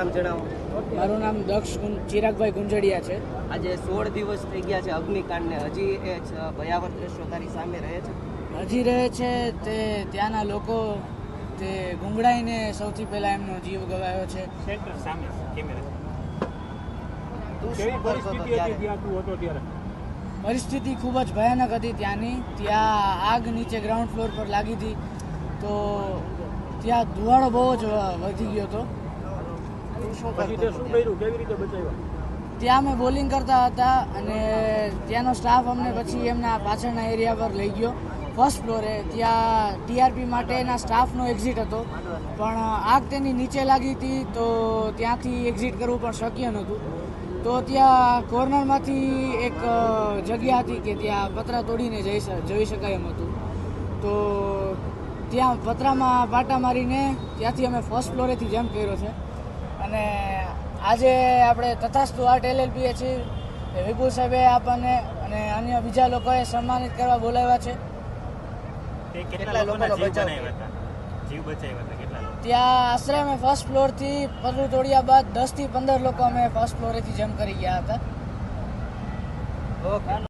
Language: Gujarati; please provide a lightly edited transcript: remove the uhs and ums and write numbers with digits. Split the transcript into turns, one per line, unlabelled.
નામ જણાવો.
મારું નામ દક્ષ ચિરાગભાઈ ગુંજડિયા છે.
આજે 16 દિવસ થઈ ગયા છે અગ્નિકાંડને, હજી એ ભયાવહ દ્રશ્યો તારી સામે રહે છે?
હજી રહે છે. તે ત્યાંના લોકો તે ગુંગળાઈને સૌથી પહેલા એમનો જીવ ગવાયો છે.
સેન્ટર સામે કેમેરા.
તું શું કરતો હતો ત્યારે?
પરિસ્થિતિ ખૂબ જ ભયાનક હતી ત્યાંની. ત્યાં આગ નીચે ગ્રાઉન્ડ ફ્લોર પર લાગી હતી, તો ત્યાં ધુવાળો બહુ જ વધી ગયો હતો.
તું શું કરતો હતો?
ત્યાં અમે બોલિંગ કરતા હતા અને ત્યાંનો સ્ટાફ અમને પછી એમના પાછળના એરિયા પર લઈ ગયો ફર્સ્ટ ફ્લોરે. ત્યાં ટીઆરપી માટેના સ્ટાફનો એક્ઝિટ હતો, પણ આગ તેની નીચે લાગી હતી, તો ત્યાંથી એક્ઝિટ કરવું પણ શક્ય નહોતું. તો ત્યાં કોર્નરમાંથી એક જગ્યા હતી કે ત્યાં પતરા તોડીને જઈ શકાય એમ હતું. તો ત્યાં પતરામાં પાટા મારીને ત્યાંથી અમે ફર્સ્ટ ફ્લોરેથી જમ્પ કર્યો છે. અને આજે આપણે તથાસ્તુ આર્ટ LLP છીએ, વિપુલ સાહેબે આપણને અને અન્ય બીજા લોકોએ સન્માનિત કરવા બોલાવ્યા છે.
કેટલા લોકોનો બચાવ
જીવ બચાવ્યા હતા? કેટલા લોકો?
ત્યાં આશરે અમે ફર્સ્ટ ફ્લોરથી પતરું તોડ્યા બાદ 10 થી 15 લોકો અમે ફર્સ્ટ ફ્લોરેથી જમ્પ કરી ગયા હતા.
ઓકે.